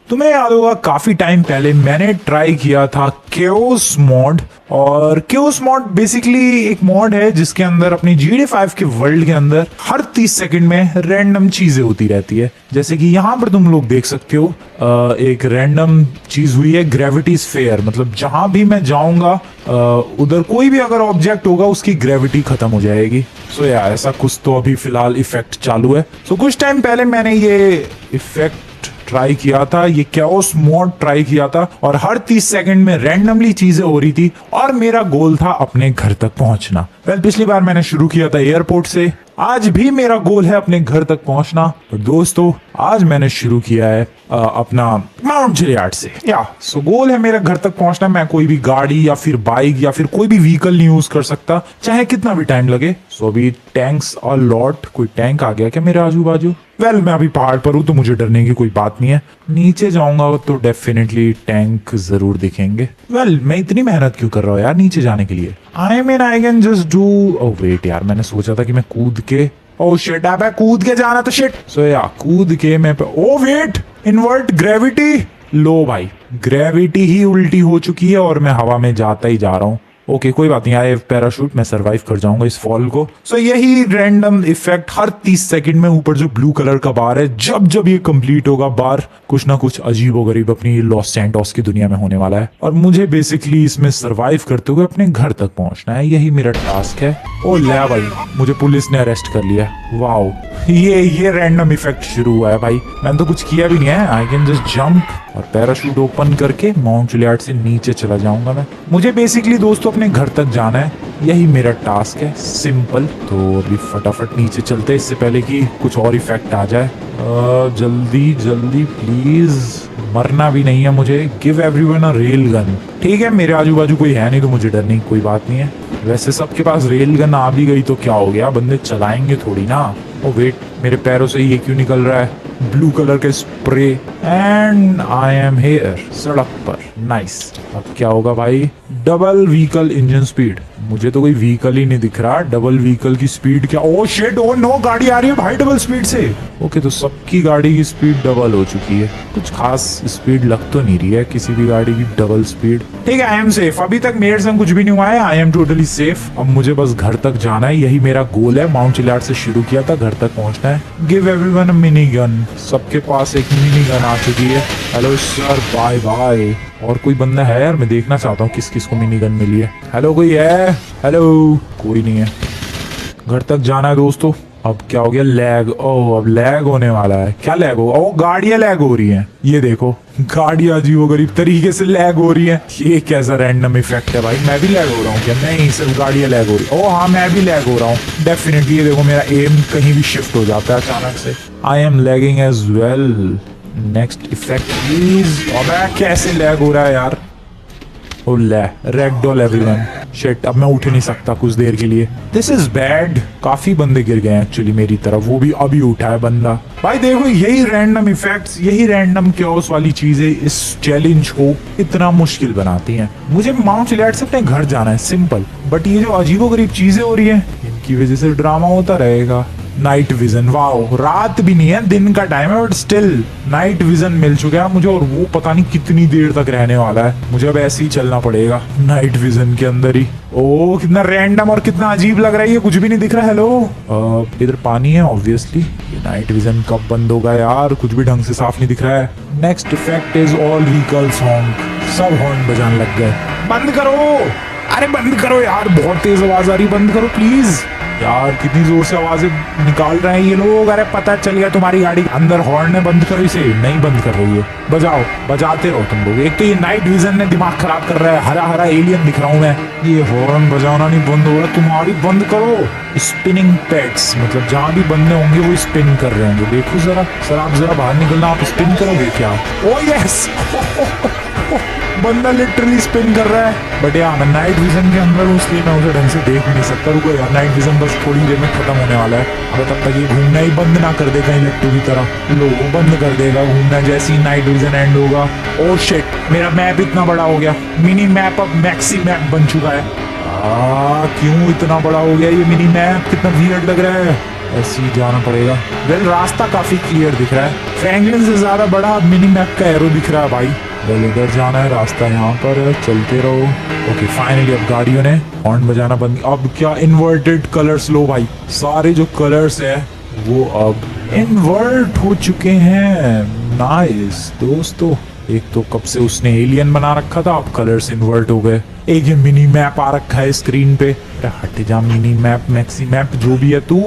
तुम्हें याद होगा काफी टाइम पहले मैंने ट्राई किया था केओस मॉड। और केओस मॉड बेसिकली एक मॉड है जिसके अंदर अपनी GTA 5 के वर्ल्ड के अंदर हर 30 सेकंड में रैंडम चीजें होती रहती है। जैसे कि यहाँ पर तुम लोग देख सकते हो एक रैंडम चीज हुई है ग्रेविटी स्फीयर। मतलब जहां भी मैं जाऊंगा उधर कोई भी अगर ऑब्जेक्ट होगा उसकी ग्रेविटी खत्म हो जाएगी। सो यार ऐसा कुछ तो अभी फिलहाल इफेक्ट चालू है। सो कुछ टाइम पहले मैंने ये इफेक्ट ट्राई किया था, ये केओस मोड ट्राई किया था और हर 30 सेकंड में रैंडमली चीजें हो रही थी और मेरा गोल था अपने घर तक पहुंचना। पिछली बार मैंने शुरू किया था एयरपोर्ट से, आज भी मेरा गोल है अपने घर तक पहुंचना। और दोस्तों आज मैंने शुरू किया है अपना माउंट चिलियाड से। सो गोल है मेरा घर तक पहुंचना। मैं कोई भी गाड़ी या फिर बाइक या फिर कोई भी व्हीकल नहीं यूज कर सकता चाहे कितना भी टाइम लगे। सो अभी टैंक्स और लॉट, कोई टैंक आ गया क्या मेरे आजू बाजू? मैं अभी पहाड़ पर हूँ तो मुझे डरने की कोई बात नहीं है। नीचे जाऊंगा तो डेफिनेटली टैंक जरूर दिखेंगे। मैं इतनी मेहनत क्यों कर रहा हूँ यार नीचे जाने के लिए? I can just do. Oh wait यार, मैंने सोचा था कि मैं कूद के, ओह शिट अबे कूद के जाना तो शिट। सो यार कूद के मैं, ओह वेट, इन्वर्ट ग्रेविटी। लो भाई ग्रेविटी ही उल्टी हो चुकी है और मैं हवा में जाता ही जा रहा हूँ। ओके कोई बात नहीं, आई हैव पैराशूट, मैं सरवाइव कर जाऊंगा इस फॉल को। सो यही रैंडम इफेक्ट हर 30 सेकंड में ऊपर जो ब्लू कलर का बार है, जब जब ये कंप्लीट होगा बार कुछ ना कुछ अजीबोगरीब अपनी लॉस सैंटोस की दुनिया में होने वाला है और मुझे बेसिकली इसमें सरवाइव करते हुए अपने घर तक पहुंचना है। यही मेरा टास्क है। ओ ले भाई, मुझे पुलिस ने अरेस्ट कर लिया। वाओ ये रैंडम इफेक्ट शुरू हुआ है भाई। मैंने तो कुछ किया भी नहीं है। आई कैन जस्ट जंप और पैराशूट ओपन करके माउंट चिलियाड से नीचे चला जाऊंगा मैं। मुझे बेसिकली दोस्तों अपने घर तक जाना है, यही मेरा टास्क है, सिंपल। तो अभी फटाफट नीचे चलते इससे पहले कि कुछ और इफेक्ट आ जाए। जल्दी जल्दी प्लीज, मरना भी नहीं है मुझे। गिव एवरीवन अ रेल गन। ठीक है मेरे आजू बाजू कोई है नहीं तो मुझे डरने की कोई बात नहीं है। वैसे सबके पास रेल गन आ भी गई तो क्या हो गया, बंदे चलाएंगे थोड़ी ना। ओ वेट, मेरे पैरों से ये क्यों निकल रहा है ब्लू कलर के spray? And I am here, सड़क पर। नाइस। अब क्या होगा भाई? Double vehicle engine speed. मुझे तो कोई व्हीकल ही नहीं दिख रहा। डबल व्हीकल की स्पीड क्या? ओ शिट, ओ नो, गाड़ी आ रही है भाई डबल स्पीड से। ओके तो सबकी गाड़ी की स्पीड डबल हो चुकी है। कुछ खास स्पीड लग तो नहीं रही है किसी भी गाड़ी की डबल स्पीड। ठीक है, आई एम सेफ। अभी तक मेरे संग कुछ भी नहीं हुआ है। I am totally safe. अब मुझे बस घर तक जाना है, यही मेरा गोल है। माउंट चिलियाड से शुरू किया था, घर तक पहुंचना है। Give everyone a mini gun. सबके पास एक मिनी गन आ चुकी है। Hello sir, bye bye. और कोई बंदा है यार, मैं देखना चाहता हूँ किस किस को मिनी गन मिली है। हेलो कोई है? हेलो, कोई नहीं है। घर तक जाना है दोस्तों। अब क्या हो गया? लैग। ओह अब लैग होने वाला है। क्या लैग होगा? ओह गाड़ियां लैग हो रही हैं। ये देखो गाड़ियां अजीबोगरीब तरीके से लैग हो रही हैं। ये कैसा रैंडम इफेक्ट है भाई? मैं भी लैग हो रहा हूँ क्या? नहीं, सिर्फ गाड़ियां लैग हो रही। ओह हाँ, मैं भी लैग हो रहा हूँ डेफिनेटली। ये देखो मेरा एम कहीं भी शिफ्ट हो जाता है अचानक से। I am lagging as well. Next effect please. अबे कैसे लैग हो रहा है यार? ओ ले, रैगडॉल एवरीवन। शिट, अब मैं उठ नहीं सकता कुछ देर के लिए। This is bad. काफी बंदे गिर गए एक्चुअली मेरी तरफ, वो भी अभी उठा है बंदा। भाई देखो यही रैंडम इफेक्ट्स, यही रैंडम क्योस वाली चीजें इस चैलेंज को इतना मुश्किल बनाती हैं। मुझे माउंट चिलियाड से अपने घर जाना है, सिंपल। बट ये जो अजीबोगरीब चीजें हो रही है इनकी वजह से ड्रामा होता रहेगा। नाइट विजन, वाओ, रात भी नहीं है, दिन का टाइम है बट स्टिल नाइट विजन मिल चुका है मुझे। और वो पता नहीं कितनी देर तक रहने वाला है। मुझे अब ऐसे ही चलना पड़ेगा नाइट विजन के अंदर ही। ओह कितना रैंडम और कितना अजीब लग रहा है, ये कुछ भी नहीं दिख रहा। हेलो, इधर पानी है ऑब्वियसली। ये नाइट विजन कब बंद होगा यार? कुछ भी ढंग से साफ नहीं दिख रहा है। Next effect is all vehicles हॉन्क। सब हॉर्न बजाने लग गए। बंद करो, अरे बंद करो यार, बहुत तेज आवाज आ रही, बंद करो प्लीज। यार कितनी जोर से आवाजें निकाल रहे हैं ये लोग। अरे पता चल गया तुम्हारी गाड़ी अंदर हॉर्न है, बंद करो इसे। नहीं बंद कर रही है, बजाओ, बजाते रहो तुम लोग। एक तो ये नाइट विजन ने दिमाग खराब कर रहा है। हरा हरा एलियन दिख रहा हूं मैं। ये हॉर्न बजाना नहीं बंद हो रहा तुम्हारी, बंद करो। स्पिनिंग पेट्स, मतलब जहां भी बंदे होंगे वो स्पिन कर रहे होंगे। देखो जरा, सर आप जरा बाहर निकलना, आप स्पिन करोगे क्या? ओ यस, बंदा लिटरली स्पिन कर रहा है। बट यार मैं नाइट विजन के अंदर हूँ इसलिए मैं उसे ढंग से देख नहीं सकता। रुको यार, नाइट विजन बस थोड़ी देर में खत्म होने वाला है। अब तब तक ये घूमना ही बंद ना कर दे कहीं लट्टू की तरह। लो बंद कर देगा घूमना जैसे ही नाइट विजन एंड होगा। ओह शिट, मेरा मैप इतना बड़ा हो गया। मिनी मैप अब मैक्सी मैप बन चुका है। क्यों इतना बड़ा हो गया ये मिनी मैप? कितना वियर्ड लग रहा है। ऐसे ही जाना पड़ेगा। वेल रास्ता काफी क्लियर दिख रहा है, फ्रैंकलिन से ज्यादा बड़ा मिनी मैप का एरो दिख रहा है भाई। वेल इधर जाना है, रास्ता यहाँ पर है, चलते रहो। ओके फाइनली अब गाड़ियों ने हॉर्न बजाना बंद। अब क्या इन्वर्टेड कलर्स लो भाई, सारे जो कलर्स है वो अब इन्वर्ट हो चुके हैं। नाइस दोस्तों, एक तो कब से उसने एलियन बना रखा था, अब कलर्स इन्वर्ट हो गए। एक ये मिनी मैप आ रखा है स्क्रीन पे, हट जा मिनी मैप मैक्सी मैप जो भी है तू।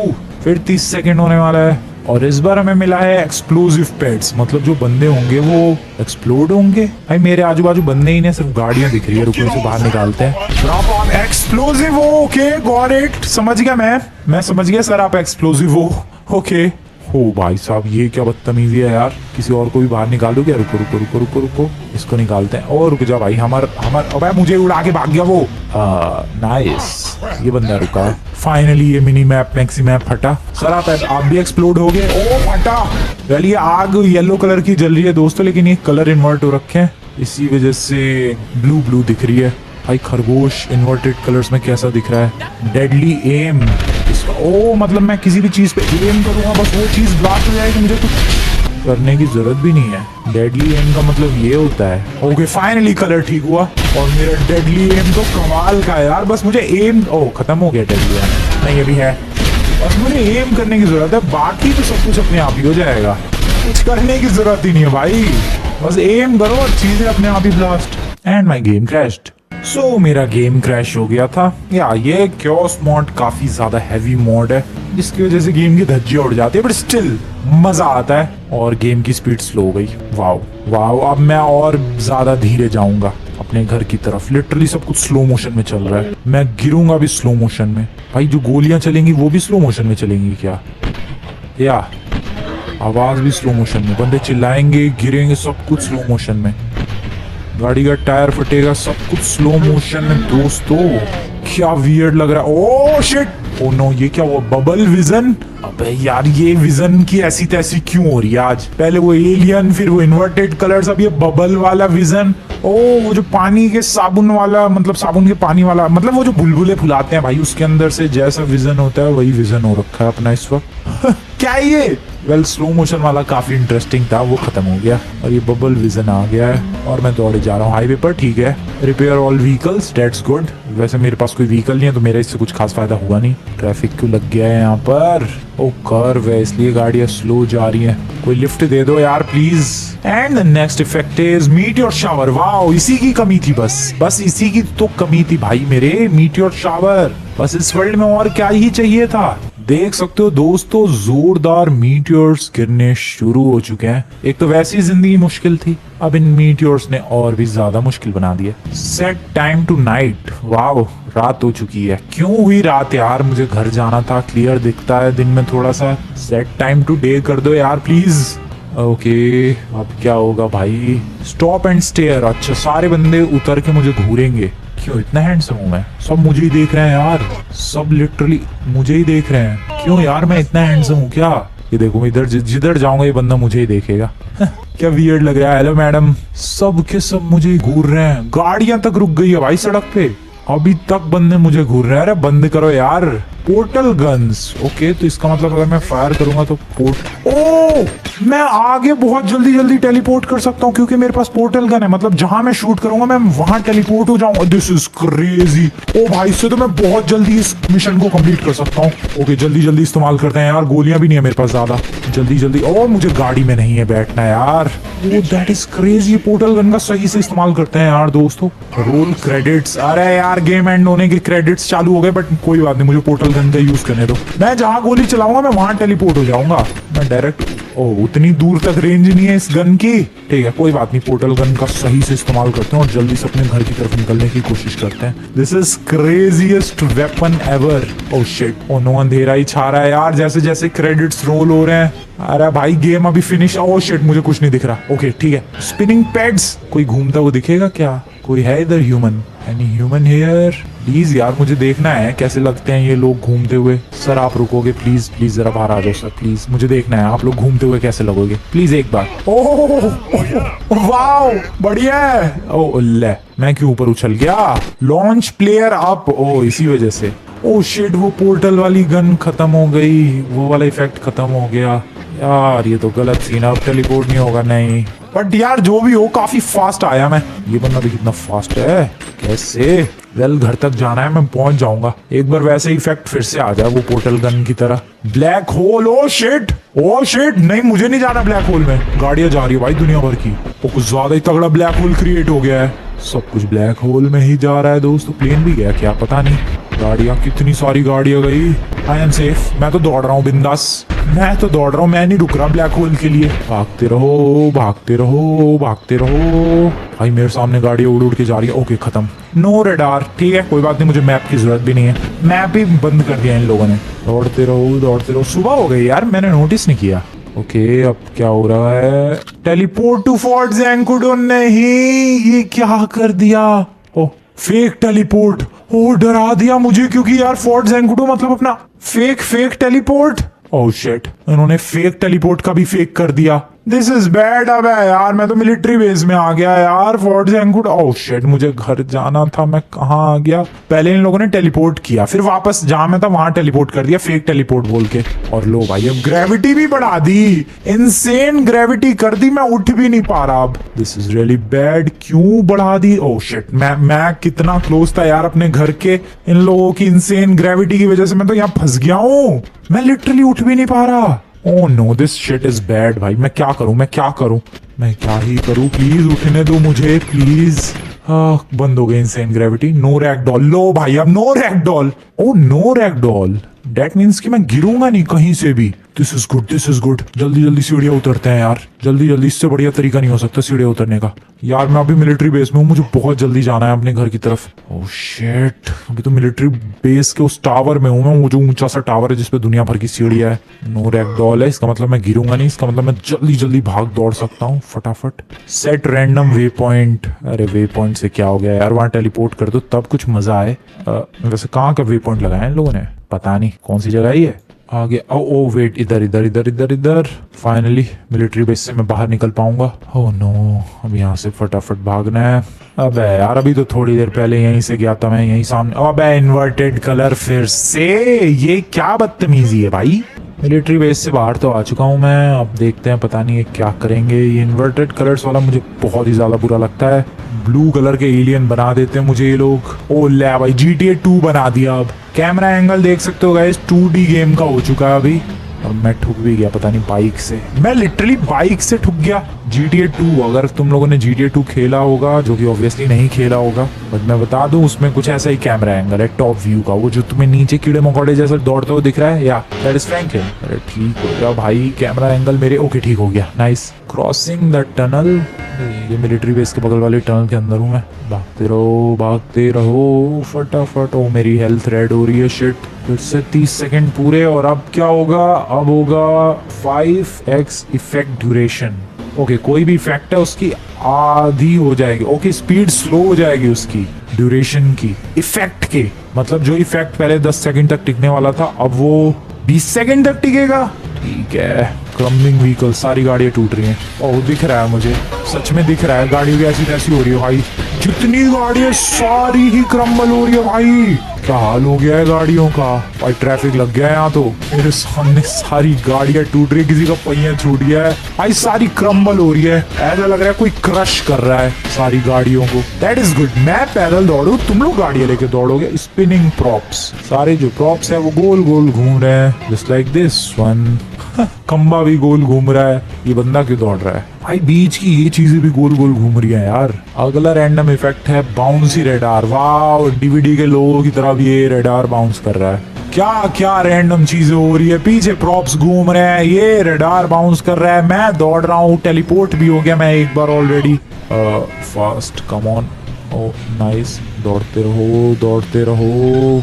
फिर 30 सेकंड होने वाला है और इस बार हमें मिला है एक्सप्लोसिव पेट्स, मतलब जो बंदे होंगे वो एक्सप्लोड होंगे। भाई मेरे आजू बाजू बंदे ही नहीं, सिर्फ गाड़ियां दिख रही है, रुको इसे बाहर निकालते हैं। एक्सप्लोसिव हो, ओके गॉट इट, समझ गया मैं समझ गया सर, आप एक्सप्लोसिव हो। ओके हो भाई साहब, ये क्या बदतमीजी है यार, किसी और को भी बाहर निकाल दो क्या? रुको रुको रुको रुको रुको, इसको निकालते हैं। और रुक जा भाई, हमार अबे मुझे उड़ा के भाग गया वो। नाइस, ये बंदा रुका। फाइनली ये मिनी मैप मैक्सी मैप हटा। सर आप भी एक्सप्लोड हो गए। ओ फटा। वेल ये आग येलो कलर की जल रही है दोस्तों, लेकिन ये कलर इन्वर्ट हो रखे हैं, इसी वजह से ब्लू दिख रही है। भाई खरगोश इन्वर्टेड कलर्स में कैसा दिख रहा है? डेडली एम, ओ मतलब मैं किसी भी चीज पे एम करूंगा बस वो चीज ब्लास्ट हो जाएगी, मुझे कुछ करने की जरूरत भी नहीं है। डेडली एम का मतलब ये होता है। ओके फाइनली कलर ठीक हुआ और मेरा डेडली एम तो कमाल का है यार। बस मुझे एम, ओ खत्म हो गया डेडली एम, नहीं अभी है, बस मुझे एम करने की जरूरत है, बाकी तो सब कुछ अपने आप ही हो जाएगा, कुछ करने की जरूरत ही नहीं है भाई, बस एम करो और चीजें अपने आप ही blast. And my game crashed. So मेरा गेम क्रैश हो गया था। या ये क्योस मॉड काफी ज्यादा हैवी मॉड है, जिसकी वजह से गेम की धज्जियां उड़ जाती है, बट स्टिल मजा आता है। और गेम की स्पीड स्लो हो गई। वाओ वाओ, अब मैं और ज्यादा धीरे जाऊंगा अपने घर की तरफ। लिटरली सब कुछ स्लो मोशन में चल रहा है, मैं गिरूंगा भी स्लो मोशन में। भाई जो गोलियां चलेंगी वो भी स्लो मोशन में चलेंगी क्या? या आवाज भी स्लो मोशन में, बंदे चिल्लाएंगे गिरेंगे, सब कुछ स्लो मोशन में, गाड़ी का टायर फटेगा, सब कुछ स्लो मोशन में दोस्तों। क्या वियर्ड लग रहा है। ओह शिट, ओ नो, ये क्या हुआ? Bubble vision. अबे यार ये विजन की ऐसी तैसी क्यों हो रही है आज? पहले वो एलियन, फिर वो इन्वर्टेड कलर्स, अब ये बबल वाला विजन। ओ वो जो पानी के साबुन वाला, मतलब साबुन के पानी वाला, मतलब वो जो बुलबुले फुलाते हैं भाई, उसके अंदर से जैसा विजन होता है वही विजन हो रखा है अपना इस वक्त। क्या है ये? वेल स्लो मोशन वाला काफी इंटरेस्टिंग था, वो खत्म हो गया और ये बबल विजन आ गया है और मैं दौड़े जा रहा हूँ हाईवे पर। ठीक है, repair all vehicles, that's good. वैसे मेरे पास कोई व्हीकल नहीं है तो मेरा इससे कुछ खास फायदा हुआ नहीं। ट्रैफिक क्यों लग गया है यहाँ पर? ओ कर्व है इसलिए गाड़ियां स्लो जा रही हैं। कोई लिफ्ट दे दो यार please. And the next effect is meteor shower. Wow, इसी की कमी थी, बस इसी की तो कमी थी भाई मेरे, मीटियोर शावर। बस इस वर्ल्ड में और क्या ही चाहिए था। देख सकते हो दोस्तों, जोरदार मीटियोर्स गिरने शुरू हो चुके हैं। एक तो वैसी ही जिंदगी मुश्किल थी, अब इन मीटियोर्स ने और भी ज्यादा मुश्किल बना दिया। Set time tonight. Wow, रात हो चुकी है। क्यों हुई रात यार? मुझे घर जाना था, क्लियर दिखता है दिन में थोड़ा सा। सेट टाइम टू डे कर दो यार प्लीज। ओके अब क्या होगा भाई? Stop and stare. अच्छा सारे बंदे उतर के मुझे घूरेंगे। क्यों इतना हैंडसम हूँ मैं? सब मुझे ही देख रहे हैं यार, सब लिटरली मुझे ही देख रहे हैं। क्यों यार मैं इतना हैंडसम हूँ क्या? ये देखो इधर जिधर जाऊंगा ये बंदा मुझे ही देखेगा। क्या वियर्ड लग रहा है। हेलो मैडम, सब के सब मुझे ही घूर रहे हैं। गाड़ियां तक रुक गई है भाई सड़क पे, अभी तक बंदे मुझे घूर रहे हैं। अरे बंद करो यार। पोर्टल गन्स, ओके तो इसका मतलब अगर मैं फायर करूंगा तो ओ मैं आगे बहुत जल्दी टेलीपोर्ट कर सकता हूँ क्योंकि मेरे पास पोर्टल गन है। मतलब जहां मैं शूट करूंगा मैं वहां टेलीपोर्ट हो जाऊंगा। This is crazy. ओ भाई इससे तो मैं बहुत जल्दी इस मिशन को कंप्लीट कर सकता हूँ। ओके जल्दी इस्तेमाल करते हैं यार, गोलियां भी नहीं है मेरे पास ज्यादा। जल्दी और मुझे गाड़ी में नहीं है बैठना यार। Oh that is crazy. Portal gun का सही से इस्तेमाल करते हैं यार दोस्तों। Roll credits. अरे यार गेम एंड होने के क्रेडिट्स चालू हो गए, बट कोई बात नहीं, मुझे पोर्टल गन का यूज करने दो। मैं जहां गोली चलाऊंगा मैं वहां टेलीपोर्ट हो जाऊंगा। मैं डायरेक्ट, ओ उतनी दूर तक रेंज नहीं है इस गन की। ठीक है कोई बात नहीं, पोर्टल गन का सही से इस्तेमाल करते हैं और जल्दी से अपने घर की तरफ निकलने की कोशिश करते हैं। This is craziest weapon ever. Oh shit, oh no, अंधेरा ही छा रहा है यार जैसे जैसे क्रेडिट्स रोल हो रहे हैं। अरे भाई गेम अभी फिनिश। ओ शिट, मुझे कुछ नहीं दिख रहा। ओके ठीक है, स्पिनिंग पैड्स। कोई घूमता हुआ दिखेगा क्या? कोई है इधर human? Any human here? Please यार मुझे देखना है कैसे लगते हैं ये लोग घूमते हुए। सर आप रुकोगे प्लीज जरा बाहर आ जाओ सर प्लीज, मुझे देखना है आप लोग घूमते हुए कैसे लगोगे प्लीज एक बार। ओह वाओ बढ़िया है। ओ ले, मैं क्यों ऊपर उछल गया? Launch player up. ओ इसी वजह से। ओ शिट, वो पोर्टल वाली गन खत्म हो गई, वो वाला इफेक्ट खत्म हो गया यार। ये तो गलत सीन, अब टेलीपोर्ट नहीं होगा। नहीं बट यार जो भी हो, काफी फास्ट आया मैं। ये बंदा भी कितना फास्ट है, कैसे? वेल घर तक जाना है, मैं पहुंच जाऊंगा। एक बार वैसे इफेक्ट फिर से आ जाए वो पोर्टल गन की तरह। ब्लैक होल, ओ शिट, ओ शिट, नहीं मुझे नहीं जाना ब्लैक होल में। गाड़ियां जा रही है भाई दुनिया भर की। वो कुछ ज्यादा ही तगड़ा ब्लैक होल क्रिएट हो गया है, सब कुछ ब्लैक होल में ही जा रहा है दोस्तों। प्लेन भी गया क्या पता नहीं। गाड़ियां, कितनी सारी गाड़ियां गई। आई एम सेफ, मैं तो दौड़ रहा हूँ बिंदास, मैं तो दौड़ रहा हूँ, मैं नहीं रुक रहा ब्लैक होल के लिए। भागते रहो भागते रहो भागते रहो। भाई मेरे सामने गाड़ियां उड़ उड़ के जा रही है। ओके खत्म, नो रडार, ठीक है कोई बात नहीं, मुझे मैप की जरूरत भी नहीं है, मैप ही बंद कर दिया इन लोगों ने। दौड़ते रहो दौड़ते रहो। सुबह हो गई यार, मैंने नोटिस नहीं किया। ओके अब क्या हो रहा है? Teleport to fort Zancudo. नहीं, ये क्या कर दिया? ओ फेक टेलीपोर्ट। ओ डरा दिया मुझे, क्योंकि यार फोर्ट ज़ैंकुडो मतलब अपना फेक टेलीपोर्ट। ओह शिट, इन्होंने फेक टेलीपोर्ट का भी फेक कर दिया। This is bad. अब यार मैं तो मिलिट्री बेस में आ गया यार, फोर्ट ज़ैंकुडो। ओह शिट, मुझे घर जाना था, मैं कहाँ आ गया? पहले इन लोगों ने टेलीपोर्ट किया, फिर वापस जहां मैं था वहां टेलीपोर्ट कर दिया, फेक टेलीपोर्ट बोल के। और लो भाई, अब ग्रेविटी भी बढ़ा दी, इनसेन ग्रेविटी कर दी, मैं उठ भी नहीं पा रहा अब। This is really bad. क्यों बढ़ा दी? ओह शिट, मैं कितना क्लोज था यार अपने घर के। इन लोगों की इनसेन ग्रेविटी की वजह से मैं तो यहाँ फंस गया हूँ, मैं लिटरली उठ भी नहीं पा रहा। Oh no, this shit is bad. भाई मैं क्या करूं, मैं क्या करूं, मैं क्या ही करूं? प्लीज उठने दो मुझे प्लीज। बंद हो गई इनसेन ग्रेविटी। No ragdoll. लो भाई अब no ragdoll. Oh no ragdoll, that means कि मैं गिरूंगा नहीं कहीं से भी। This is good, this is good. जल्दी जल्दी सीढ़ियां उतरते हैं यार, जल्दी जल्दी, इससे बढ़िया तरीका नहीं हो सकता सीढ़ियां उतरने का। यार मैं अभी मिलिट्री बेस में हूँ, मुझे बहुत जल्दी जाना है अपने घर की तरफ। ओह शिट, अभी तो मिलिट्री बेस के उस टावर में हूँ मैं, वो जो ऊंचा सा टावर है जिसपे दुनिया भर की सीढ़ियां है। नो रैगडॉल है, इसका मतलब मैं गिरूंगा नहीं, इसका मतलब मैं जल्दी जल्दी भाग दौड़ सकता हूँ फटाफट। Set random way point. अरे वे पॉइंट से क्या हो गया यार, वहां टेलीपोर्ट कर दो तब कुछ मजा आए। वैसे कहाँ का वे पॉइंट लगाया इन लोगों ने, पता नहीं कौन सी जगह ही है आगे। ओ वेट, इधर इधर इधर इधर इधर। फाइनली मिलिट्री बेस से मैं बाहर निकल पाऊंगा। ओह नो, अब यहाँ से फटाफट भागना है। अबे यार अभी तो थोड़ी देर पहले यहीं से गया था मैं, यहीं सामने। अबे इन्वर्टेड कलर फिर से, ये क्या बदतमीजी है भाई। मिलिट्री बेस से बाहर तो आ चुका हूँ मैं, अब देखते हैं पता नहीं ये क्या करेंगे। ये इन्वर्टेड कलर्स वाला मुझे बहुत ही ज्यादा बुरा लगता है। ब्लू कलर के एलियन बना देते हैं मुझे ये लोग। ओ ले भाई, GTA 2 बना दिया। अब कैमरा एंगल देख सकते हो गाइस, 2D गेम का हो चुका है अभी। और मैं ठुक भी गया पता नहीं बाइक से, मैं लिटरली बाइक से ठुक गया। GTA 2, अगर तुम लोगों ने GTA 2 खेला होगा, जो कि ऑब्वियसली नहीं खेला होगा, बट मैं बता दूं उसमें कुछ ऐसा ही कैमरा एंगल है टॉप व्यू का, वो जो तुम्हें नीचे कीड़े मकोड़े जैसा दौड़ते हुए दिख रहा है, या दैट इज फ्रैंकलिन। अरे ठीक हो गया भाई, कैमरा एंगल मेरे ओके ठीक हो गया, नाइस। क्रॉसिंग द टनल, ये मिलिट्री बेस के बगल वाले टनल के अंदर हूँ मैं। भागते रहो फटाफट। ओ मेरी हेल्थ रेड हो रही है, शिट। फिर से 30 सेकंड पूरे, और अब क्या होगा? अब होगा 5x इफेक्ट ड्यूरेशन। ओके, कोई भी इफेक्ट है उसकी आधी हो जाएगी। ओके, स्पीड स्लो हो जाएगी उसकी ड्यूरेशन की, इफेक्ट के मतलब जो इफेक्ट पहले 10 सेकंड तक टिकने वाला था अब वो 20 सेकंड तक टिकेगा। ठीक है। क्रम्बलिंग व्हीकल, सारी गाड़ियां टूट रही हैं। ओह दिख रहा है मुझे, सच में दिख रहा है, गाड़ियों की ऐसी तैसी हो रही है भाई। जितनी गाड़ियां सारी ही क्रम्बल हो रही है भाई, क्या हाल हो गया है गाड़ियों का भाई। ट्रैफिक लग गया है यहाँ तो, मेरे सामने सारी गाड़ियां टूट रही है, किसी का पहिया छूट गया है भाई, सारी क्रम्बल हो रही है। ऐसा लग रहा है कोई क्रश कर रहा है सारी गाड़ियों को। That is good. मैं पैदल दौड़ू, तुम लोग गाड़ियां लेके दौड़ोगे। स्पिनिंग प्रॉप्स, सारे जो प्रॉप्स है वो गोल गोल घूम रहे हैं, जस्ट लाइक दिस वन। खंबा भी गोल घूम रहा है, ये बंदा क्यों दौड़ रहा है भाई? बीच की ये चीजें भी गोल गोल घूम रही है यार। अगला रैंडम इफेक्ट है बाउंसी रेडार। वाह, डीवीडी के लोगों की तरह भी ये रेडार बाउंस कर रहा है। क्या क्या रैंडम चीजें हो रही है, पीछे प्रॉप्स घूम रहे हैं, ये रेडार बाउंस कर रहा है, मैं दौड़ रहा हूँ, टेलीपोर्ट भी हो गया मैं एक बार already. Fast, come on. Oh nice, दौड़ते रहो दौड़ते रहो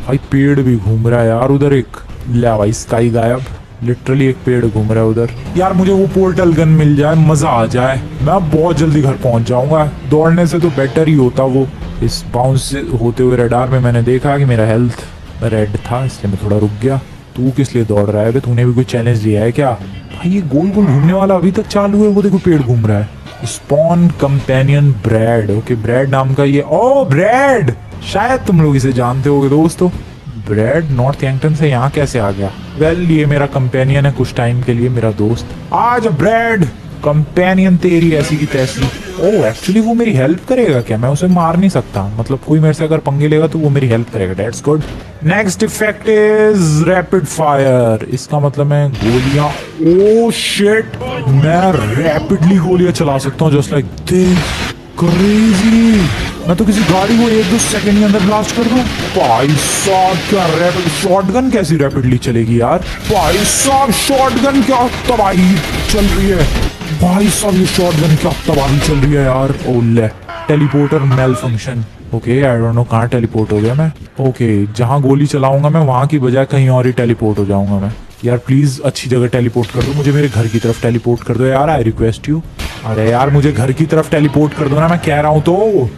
भाई। पेड़ भी घूम रहा है यार उधर एक, ले भाई स्काई गायब, लिटरली एक पेड़ घूम रहा है उधर। यार मुझे वो पोर्टल गन मिल जाए, मजा आ जाए, मैं बहुत जल्दी घर पहुंच जाऊंगा। दौड़ने से तो बेटर ही होता वो। इस बाउंस से होते हुए रडार में मैंने देखा कि मेरा हेल्थ रेड था, इसलिए मैं थोड़ा रुक गया। तू किस लिए दौड़ रहा है? तूने भी कोई चैलेंज लिया है क्या भाई? ये गोल गोल घूमने वाला अभी तक चालू है, वो देखो पेड़ घूम रहा है। Spawn companion Brad. Okay, Brad नाम का ये। ओ ब्रैड, शायद तुम लोग इसे जानते होगे दोस्तों। ब्रेड नॉर्थ यंगटन से यहाँ कैसे आ गया? वेल ये मेरा कंपेनियन है कुछ टाइम के लिए, मेरा दोस्त। आज ब्रेड कंपेनियन तेरी ऐसी की तैसी। ओह एक्चुअली वो मेरी हेल्प करेगा क्या? मैं उसे मार नहीं सकता, मतलब कोई मेरे से अगर पंगे लेगा तो वो मेरी हेल्प करेगा। That's good. Next effect is rapid fire. इसका मतलब मैं गोलियां, ओह शिट, मैं रैपिडली गोलियां चला सकता हूँ जस्ट लाइक दिस। क्रेजी। मैं तो किसी गाड़ी को 1-2 सेकंड के अंदर ब्लास्ट कर दूं। भाई साहब क्या रैपिड शॉटगन कैसी रैपिडली चलेगी यार। भाई साहब शॉटगन क्या तबाही चल रही है। भाई साहब ये शॉटगन क्या तबाही चल रही है यार। ओले teleporter malfunction. Okay I don't know कहाँ टेलीपोर्ट हो गया मैं। ओके जहाँ गोली चलाऊंगा मैं वहां की बजाय कहीं और ही टेलीपोर्ट हो जाऊंगा मैं। यार प्लीज अच्छी जगह टेलीपोर्ट कर दो मुझे, मेरे घर की तरफ टेलीपोर्ट कर दो यार, आई रिक्वेस्ट यू। अरे यार मुझे घर की तरफ टेलीपोर्ट कर दो ना, मैं कह रहा हूँ तो।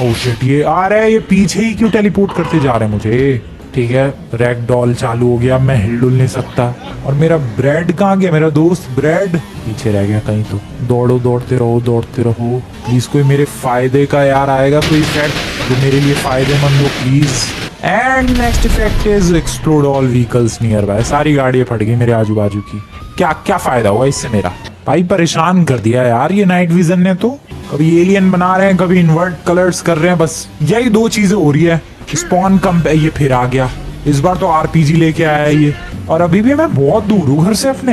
ओह शिट ये आ रहा है, ये पीछे ही क्यों टेलीपोर्ट करते जा रहे हैं मुझे। ठीक है रैक डॉल चालू हो गया, मैं हिलडुल नहीं सकता। और मेरा ब्रेड कहाँ गया? मेरा दोस्त ब्रेड पीछे रह गया कहीं तो। दौड़ो दौड़ते रहो दौड़ते रहो। प्लीज कोई मेरे फायदे का यार आएगा कोई इफेक्ट जो मेरे लिए फायदेमंद हो please. And next effect is explode all vehicles near by. सारी गाड़ियां फट गई मेरे आजू बाजू की। क्या क्या फायदा हुआ इससे मेरा? भाई परेशान कर दिया यार ये नाइट विजन ने तो। कभी एलियन बना रहे हैं, कभी इन्वर्ट कलर्स कर रहे हैं, बस यही 2 चीजें हो रही है। स्पॉन कम पे ये फिर आ गया, इस बार तो आरपीजी लेके आया है ये। और अभी भी मैं बहुत दूर हूँ घर से अपने।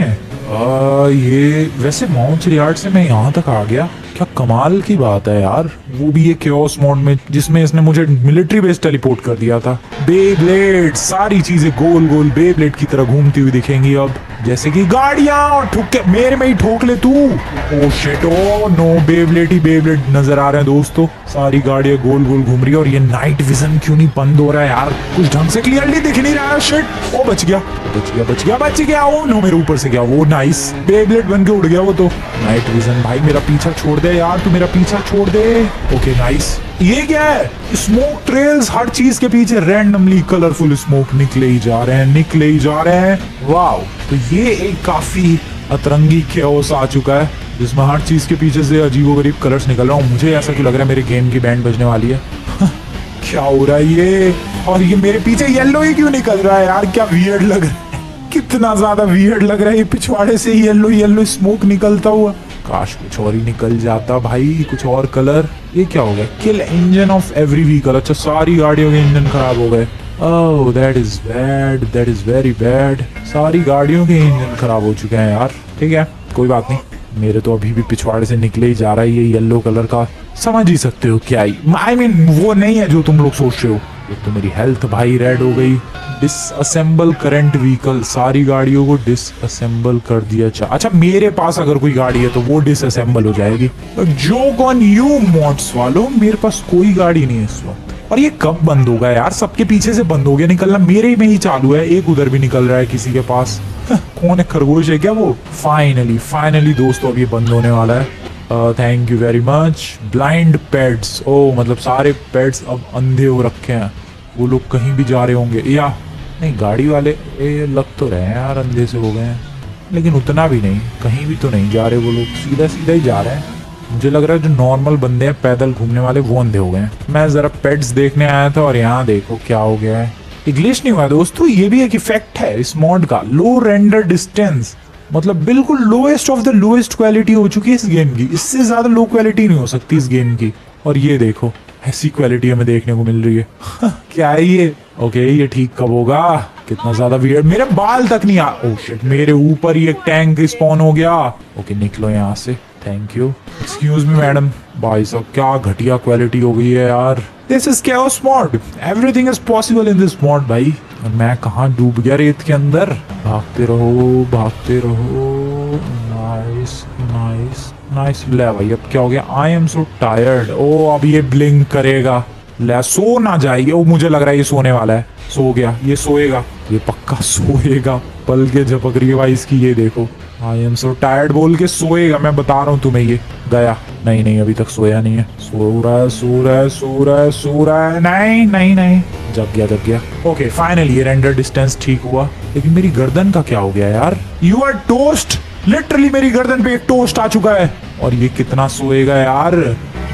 ये वैसे माउंट रियार्ड से मैं यहाँ तक आ गया, क्या कमाल की बात है यार। वो भी ये केओस मोड में जिसमें इसने मुझे मिलिट्री बेस टेलीपोर्ट कर दिया था। बेब्लेड सारी चीजें गोल गोल बेब्लेड की तरह घूमती हुई दिखेंगी अब, जैसे कि गाड़ियां। और ठुक के मेरे में ही ठोक ले तू। Oh shit oh no, Beyblade ही बेब्लेड नजर आ रहे हैं दोस्तों। सारी गाड़ियां गोल गोल घूम रही है। और ये नाइट विजन क्यों नहीं बंद हो रहा है यार? कुछ ढंग से क्लियरली दिख नहीं रहा है। शिट ओ बच गया बच गया बच गया बच गया। ओ नो मेरे ऊपर से गया वो। नाइस बेब्लेड बन के उड़ गया वो तो। नाइट विजन भाई मेरा पीछा छोड़ दे यार, तू मेरा पीछा छोड़ दे। Okay nice. ये क्या है? स्मोक ट्रेल्स, हर चीज के पीछे रैंडमली कलरफुल स्मोक निकले ही जा रहे हैं निकले ही जा रहे हैं। वाओ तो ये एक काफी अतरंगी केओस आ चुका है जिसमें हर चीज के पीछे से अजीबोगरीब कलर्स निकल रहा हूँ। मुझे ऐसा क्यों लग रहा है मेरे गेम की बैंड बजने वाली है। क्या हो रहा है ये? और ये मेरे पीछे येलो ही क्यों निकल रहा है यार? क्या वियर्ड लग रहा है, कितना ज्यादा वियर्ड लग रहा है। ये पिछवाड़े से येलो येलो स्मोक निकलता हुआ। काश कुछ और ही निकल जाता भाई, कुछ और कलर। ये क्या हो गया? किल इंजन ऑफ एवरी व्हीकल। अच्छा सारी गाड़ियों के इंजन खराब हो गए। Oh that is bad, that is very bad. सारी गाड़ियों के इंजन खराब हो चुके हैं यार। ठीक है कोई बात नहीं, मेरे तो अभी भी पिछवाड़े से निकले ही जा रहा है ये येलो कलर का। समझ ही सकते हो क्या ही, आई मीन वो नहीं है जो तुम लोग सोच रहे हो। एक तो मेरी हेल्थ भाई रेड हो गई। डिसअसेंबल करंट व्हीकल, सारी गाड़ियों को डिसअसेंबल कर दिया। अच्छा मेरे पास अगर कोई गाड़ी है तो वो डिसअसेंबल हो जाएगी। जोक ऑन यू मॉड्स वालों, मेरे पास कोई गाड़ी नहीं है इस वक्त। और ये कब बंद होगा यार? सबके पीछे से बंद हो गया निकलना, मेरे में ही चालू है। एक उधर भी निकल रहा है किसी के पास। कौन है, खरगोश है क्या वो? फाइनली दोस्तों अब ये बंद होने वाला है। Thank you very much. Blind pets, oh मतलब सारे पेट्स अब अंधे हो रखे हैं। वो लोग कहीं भी जा रहे होंगे या नहीं? गाड़ी वाले लग तो रहे हैं यार अंधे से हो गए हैं, लेकिन उतना भी नहीं, कहीं भी तो नहीं जा रहे वो लोग, सीधा सीधा ही जा रहे हैं। मुझे लग रहा है जो नॉर्मल बंदे हैं पैदल घूमने वाले वो अंधे हो गए हैं। मैं जरा पेट्स देखने आया था और यहाँ देखो क्या हो गया है। ग्लिच नहीं हुआ दोस्तों, ये भी एक इफेक्ट है इस मॉड का। लो रेंडर डिस्टेंस, मतलब बिल्कुल lowest of the lowest quality हो चुकी है इस गेम की। इससे ज्यादा लो क्वालिटी नहीं हो सकती इस गेम की। और ये देखो ऐसी क्वालिटी हमें देखने को मिल रही है। क्या है ये? ओके ये ठीक कब होगा? कितना ज्यादा वियर्ड, मेरे बाल तक नहीं आ। ओह शिट मेरे ऊपर ही एक टैंक स्पॉन हो गया। ओके निकलो यहाँ से, thank you. Excuse me madam. भाई साहब क्या घटिया क्वालिटी हो गई है यार। This is chaos mod, everything is possible in this mod भाई। और मैं कहाँ डूब गया रेत के अंदर। भागते रहो भागते रहो। Nice nice nice. ले भाई अब क्या हो गया? I am so tired. ओ अब ये ब्लिंक करेगा। ले सो ना जाइए। ओ मुझे लग रहा है ये सोने वाला है। सो गया, ये सोएगा, ये पक्का सोएगा। पल के झपक रही है भाई इसकी, ये देखो। आई एम सो टायर्ड बोल के सोएगा, मैं बता रहा हूँ तुम्हें। ये गया नहीं अभी तक सोया नहीं है। सो रहा है सो रहा है सो रहा है सो रहा है। नहीं जग गया। ओके फाइनली ये रेंडर डिस्टेंस ठीक हुआ। लेकिन मेरी गर्दन का क्या हो गया यार? You are toast. लिटरली मेरी गर्दन पे एक टोस्ट आ चुका है। और ये कितना सोएगा यार?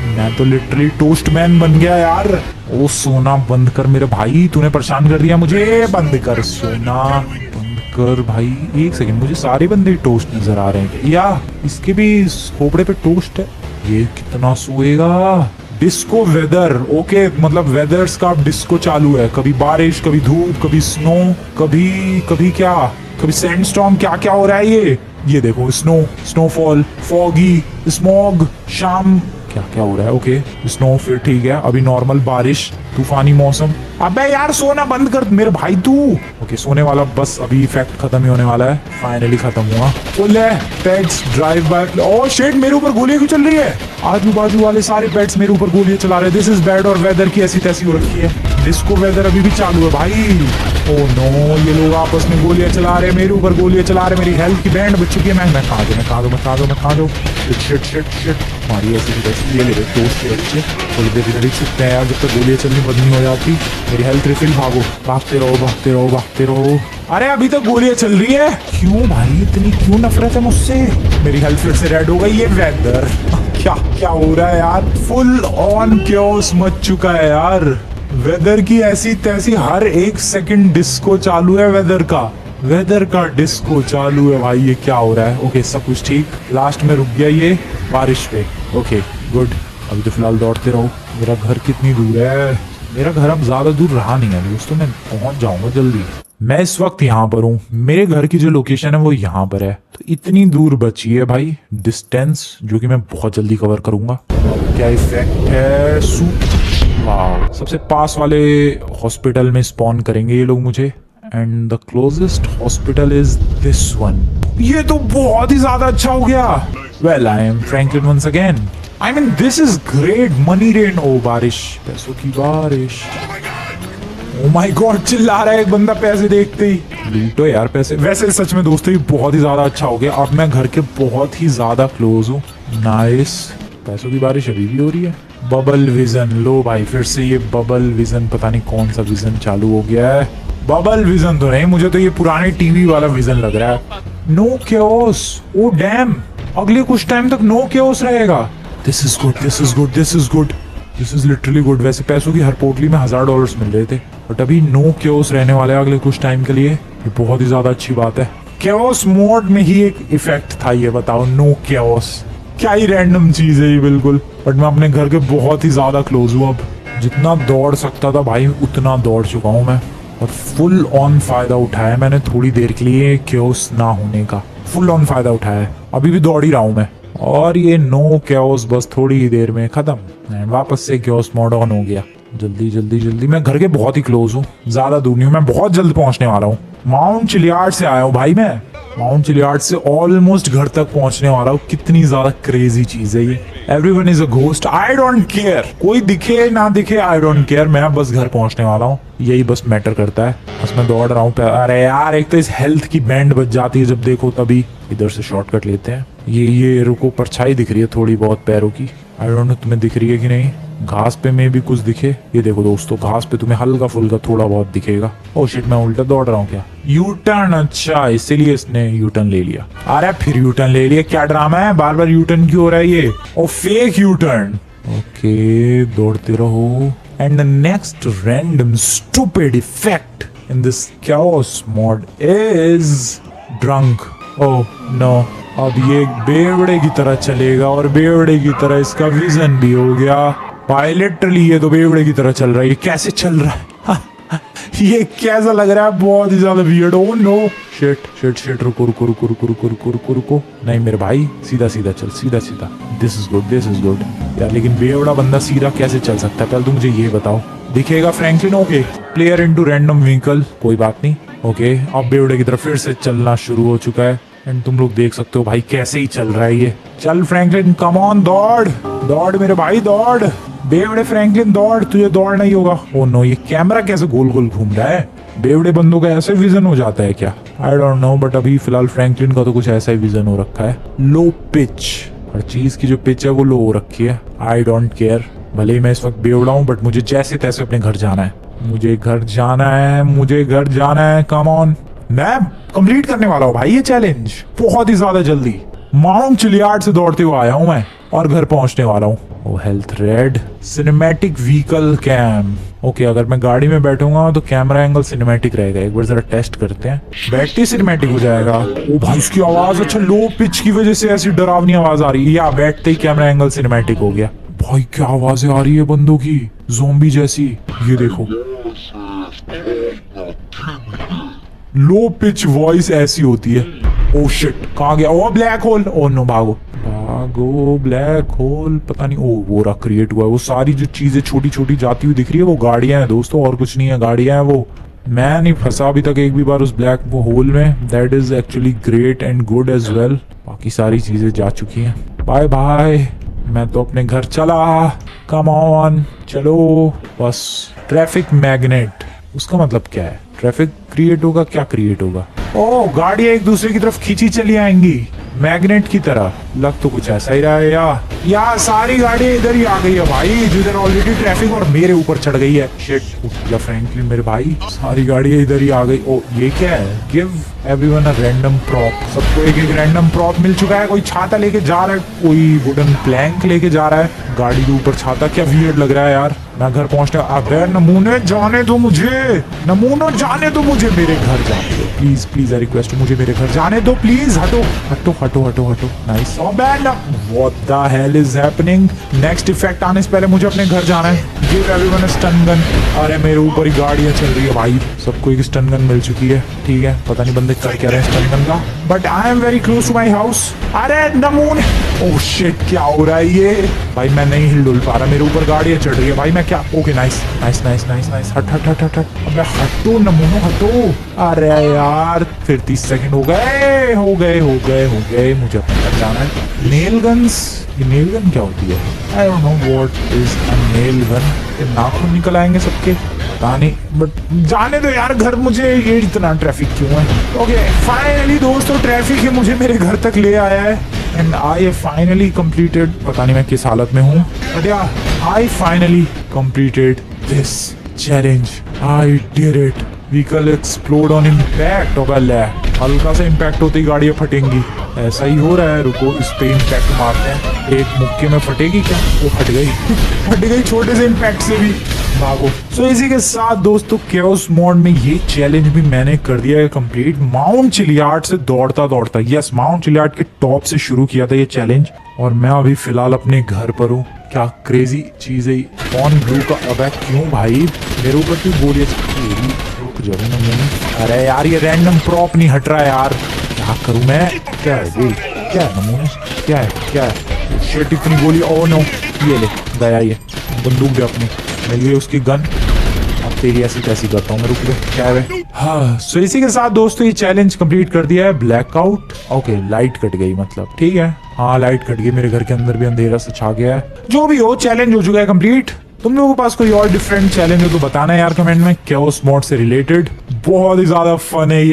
मैं तो लिटरली टोस्ट मैन बन गया यार। ओ सोना बंद कर मेरे भाई, तूने परेशान कर दिया मुझे। बंद कर सोना, बंद कर भाई। एक सेकंड, मुझे सारे बंदे टोस्ट नजर आ रहे हैं। या इसके भी खोपड़े पे टोस्ट है। ये कितना सोएगा। डिस्को वेदर, ओके मतलब वेदर्स का डिस्को चालू है। कभी बारिश, कभी धूप, कभी स्नो, कभी क्या, कभी सैंडस्टॉर्म। क्या क्या हो रहा है ये देखो। स्नो, स्नोफॉल, फॉगी, स्मॉग, शाम, क्या क्या हो रहा है। ओके स्नो, फिर ठीक है। अभी नॉर्मल बारिश, तूफानी मौसम। अबे यार सोना बंद कर मेरे भाई तू। ओके सोने वाला, बस अभी इफेक्ट खत्म ही होने वाला है। फाइनली खत्म हुआ। ले pets drive bye. Oh shit, मेरे ऊपर गोलियां क्यों चल रही है। आजू बाजू वाले सारे पेट्स मेरे ऊपर गोलियां चला रहे हैं। This is bad. और वेदर की ऐसी तैसी हो रखी है। डिस्को वेदर अभी भी चालू है भाई। ओह नो, ये लोग आपस में गोलियां चला रहे हैं, मेरे ऊपर गोलियां चला रहे हैं। मेरी हेल्थ की बैंड बच चुकी है। मैं कहा दो। शिट मारी ऐसी तैसी। ये ले दोस्त के बच्चे थोड़ी देर इधर ही छुपते हैं यार, जब तक गोलियां चलनी बंद नहीं हो जाती। मेरी हेल्थ रिफिल। भागो, भागते रहो। अरे अभी तक गोलियां चल रही है। क्यों भाई इतनी क्यों नफरत है मुझसे। मेरी हेल्थ फिर से रेड हो गई। ये वेदर क्या हो रहा है यार। फुल ऑन क्योस मच चुका है यार। वेदर की ऐसी तैसी हर एक सेकंड डिस्को चालू है। वेदर का डिस्को चालू है भाई। ये क्या हो रहा है। ओके सब कुछ ठीक। लास्ट में रुक गया ये बारिश पे। Okay good. अभी तो फिलहाल दौड़ते रहो। मेरा घर कितनी दूर है। मेरा घर अब ज्यादा दूर रहा नहीं है दोस्तों, मैं पहुंच जाऊंगा जल्दी। मैं इस वक्त यहाँ पर हूँ। मेरे घर की जो लोकेशन है वो यहाँ पर है। तो इतनी दूर बची है भाई डिस्टेंस, जो कि मैं बहुत जल्दी कवर करूंगा। क्या इफेक्ट है। वाह, सबसे पास वाले हॉस्पिटल में स्पॉन करेंगे ये लोग मुझे। And the closest hospital is this one. ये तो बहुत ही ज्यादा अच्छा हो गया। Well I am Franklin once again. I mean this is great. Money rain. Oh बारिश, पैसों की बारिश। ओ माय गॉड, चिल्ला रहा है एक बंदा पैसे देखते ही। लूटो यार पैसे। वैसे सच में दोस्तों ये बहुत ही ज्यादा अच्छा हो गया। अब मैं घर के बहुत ही ज्यादा क्लोज हूँ। नाइस। पैसों की बारिश अभी भी हो रही है। Bubble vision. लो भाई फिर से ये बबल विजन, पता नहीं कौन सा विजन चालू हो गया है। बबल विजन तो नहीं, मुझे तो ये पुराने टीवी वाला विजन लग रहा है। No chaos. ओ डैम, अगले कुछ टाइम तक नो केओस रहेगा। This is good. This is literally good. वैसे पैसों की हर पोटली में $1000 मिल रहे थे, बट अभी नो केओस रहने वाले अगले कुछ टाइम के लिए। ये बहुत ही ज्यादा अच्छी बात है। केओस मोड में ही एक इफेक्ट था ये, बताओ। नो केओस, क्या ही रैंडम चीज है ये बिल्कुल। बट मैं अपने घर के बहुत ही ज्यादा क्लोज हूँ। अब जितना दौड़ सकता था भाई उतना दौड़ चुका हूँ मैं, और फुल ऑन फायदा उठाया मैंने थोड़ी देर के लिए केओस ना होने का। फुल ऑन फायदा उठाया है। अभी भी दौड़ ही रहा हूँ मैं। और ये नो केओस बस थोड़ी ही देर में खत्म। वापस से केओस मोड ऑन हो गया। जल्दी। मैं घर के बहुत ही क्लोज हूँ, ज्यादा दूर नहीं हूँ। मैं बहुत जल्द पहुंचने वाला हूँ। माउंट चिलियार्ड से आया हूँ भाई मैं। माउंट चिलियार्ड से ऑलमोस्ट घर तक पहुंचने वाला हूँ। कितनी ज्यादा क्रेजी चीज है ये। Everyone is a ghost. I don't care, कोई दिखे ना दिखे, आई डोंट केयर। मैं बस घर पहुंचने वाला हूँ, यही बस मैटर करता है। बस मैं दौड़ रहा हूँ। अरे यार एक तो इस हेल्थ की बैंड बच जाती है जब देखो तभी। इधर से शॉर्टकट लेते हैं। ये रुको, परछाई दिख रही है थोड़ी बहुत पैरों की। आई डोंट नो तुम्हें दिख रही है कि नहीं। घास पे में भी कुछ दिखे। ये देखो दोस्तों, घास पे तुम्हें हल्का फुल्का थोड़ा बहुत दिखेगा। ओह शिट, मैं उल्टा दौड़ रहा हूँ क्या। यू टर्न, अच्छा इसीलिए इसने यू टर्न ले लिया। अरे फिर यू टर्न ले लिया, क्या ड्रामा है। बार बार यू टर्न क्यों हो रहा है ये। Oh fake U turn. Okay दौड़ते रहो। And the next random stupid effect in this chaos mode is drunk. Oh no, अब ये बेवड़े की तरह चलेगा, और बेवड़े की तरह इसका विजन भी हो गया। भाई लिटरली ये तो बेवड़े की तरह चल रहा है। ये कैसे चल रहा है ये कैसा लग रहा है, बहुत ही ज्यादा वियर्ड। Oh no, shit. रुको। नहीं मेरे भाई, सीधा चल, सीधा। दिस इज गुड यार। लेकिन बेवड़ा बंदा सीधा कैसे चल सकता है, पहले तुम मुझे ये बताओ। दिखेगा Franklin. Okay, player into random vehicle, कोई बात नहीं। ओके, अब बेवड़े की तरफ फिर से चलना शुरू हो चुका है। एंड तुम लोग देख सकते हो भाई कैसे ही चल रहा है ये। चल फ्रैंकलिन, कम ऑन, दौड़ मेरे भाई, दौड़। बेवड़े फ्रैंकलिन दौड़, तुझे दौड़ना ही होगा। ओह नो, ये कैमरा कैसे गोल गोल घूम रहा है। बेवड़े बंदों का ऐसे विजन हो जाता है क्या। आई डोंट नो, बट अभी फिलहाल फ्रैंकलिन का तो कुछ ऐसा ही विजन हो रखा है। लो पिच, हर चीज की जो पिच है वो लो हो रखी है। आई डोंट केयर, भले ही मैं इस वक्त बेवड़ा हूँ, बट मुझे जैसे तैसे अपने घर जाना है। मुझे घर जाना है। कम ऑन, मैं कंप्लीट करने वाला हूँ भाई ये चैलेंज बहुत ही ज्यादा जल्दी। माउंट चिलियार्ड से दौड़ते हुए आया हूँ मैं। और घर पहुंचने वाला हूँ। Oh health red, cinematic vehicle cam. Okay, अगर मैं गाड़ी में बैठूंगा तो कैमरा एंगल सिनेमैटिक रहेगा। एक बार जरा टेस्ट करते हैं, बैटरी सिनेमैटिक हो जाएगा। ओ भाई इसकी आवाज, अच्छा लो पिच की वजह से ऐसी डरावनी आवाज आ रही है, या बैठते ही कैमरा एंगल सिनेमैटिक हो गया। भाई क्या आवाजें आ रही है बंदों की, ज़ोंबी जैसी। ये देखो, लो पिच वॉइस ऐसी होती है। ओ शिट, कहाँ गया? ओ ब्लैक होल। ओ नो, भागो भागो, ब्लैक होल पता नहीं। ओ वो रहा क्रिएट हुआ है। वो सारी जो चीजें छोटी छोटी जाती हुई दिख रही है वो गाड़ियां हैं दोस्तों, और कुछ नहीं है, गाड़ियां हैं वो। मैं नहीं फंसा अभी तक एक भी बार उस ब्लैक वो होल में। That is actually great and good as well. बाकी सारी चीजें जा चुकी हैं। बाय बाय, मैं तो अपने घर चला। कम ऑन, चलो बस। ट्रैफिक मैग्नेट, उसका मतलब क्या है? ट्रैफिक क्रिएट होगा, क्या क्रिएट होगा? ओ, गाड़ियां एक दूसरे की तरफ खींची चली आएंगी मैग्नेट की तरह। लग तो कुछ ऐसा ही रहा है या सारी गाड़ियां इधर ही आ गई है भाई, जिधर ऑलरेडी ट्रैफिक और मेरे ऊपर चढ़ गई है। शिट, या फ्रैंकलिन मेरे भाई, सारी गाड़ियां इधर ही आ गई। ओ ये क्या है? Give everyone a random prop. सबको एक एक रैंडम प्रॉप मिल चुका है। कोई छाता लेके जा रहा है, कोई वुडन प्लैंक लेके जा रहा है। गाड़ी के ऊपर छाता, क्या वियर्ड लग रहा है यार। मैं घर पहुंचता, अबे नमूने जाने दो मुझे, नमूनो जाने दो मुझे, मेरे घर जाने दो प्लीज प्लीज। आई रिक्वेस्ट, मुझे मेरे घर जाने दो प्लीज। हटो हटो हटो हटो हटो। Nice. What the hell is happening? Next effect आने से पहले मुझे अपने घर जाना है। Give everyone a stun gun. अरे मेरे ऊपर ही गाड़ियां चल रही है भाई, सबको एक स्टन गन मिल चुकी है। ठीक है, पता नहीं बंदे कर क्या रहे हैं स्टन गन का, but I am very close to my house. अरे नमूने, ओह शिट, क्या हो रहा है ये भाई? मैं नहीं हिल डुल पा रहा, मेरे ऊपर गाड़ियां चढ़ रही है भाई। मैं क्या? Okay nice nice nice nice nice. हट हट हट हट हट। अबे हटो नमूनो, हटो। अरे यार, फिर 30 सेकंड हो गए हो गए हो गए हो गए। मुझे अपने घर जाना है। नेल गन्स, ये नेल गन क्या होती है? आई don't know what is a nail gun. नाखून निकल आएंगे सबके, पता नहीं, बट जाने दो यार घर मुझे। ये इतना ट्रैफिक क्यों है? ओके फाइनली दोस्तों, ट्रैफिक ही मुझे मेरे घर तक ले आया है एंड आई फाइनली कंप्लीटेड। पता नहीं मैं किस हालत में हूँ, बट या I finally completed this challenge. I did it. Vehicle explode on impact. हल्का सा इम्पैक्ट होते ही गाड़ियां फटेंगी, ऐसा ही हो रहा है। रुको, इस पे इम्पैक्ट मारते हैं, एक मुक्के में फटेगी क्या? वो फट गई फट गई छोटे से इम्पैक्ट से भी। भागो। सो इसी के साथ दोस्तों, केओस मोड में ये चैलेंज भी मैंने कर दिया है कंप्लीट। माउंट चिलियार्ड से दौड़ता दौड़ता, यस, माउंट चिलियार्ड के टॉप से शुरू किया था ये चैलेंज, और मैं अभी फिलहाल अपने घर पर हूँ। क्या क्रेजी चीज है। ऑन ब्लू का, अबे क्यों भाई मेरे ऊपर क्यों गोलियां? अरे यार, ये रैंडम प्रॉप नहीं हट रहा है यार, क्या करूं मैं? क्या है ये? क्या है नमूने? क्या है क्या है? शिट, इतनी गोली। ओ नो, ये ले गया, ये बंदूक भी अपनी मिल गई उसकी गन। अब तेरी ऐसी कैसी करता हूँ मैं, रुक ले। क्या है? हाँ, सो इसी के साथ दोस्तों ये चैलेंज कंप्लीट कर दिया है। ब्लैकआउट, ओके, लाइट कट गई मतलब, ठीक है। हाँ, लाइट कट गई, मेरे घर के अंदर भी अंधेरा सा छा गया है। जो भी हो, चैलेंज हो चुका है कंप्लीट। तुम लोगों के पास कोई और डिफरेंट चैलेंज हो तो बताना यार कमेंट में, केओस मोड से रिलेटेड। बहुत ही ज्यादा फन है ये।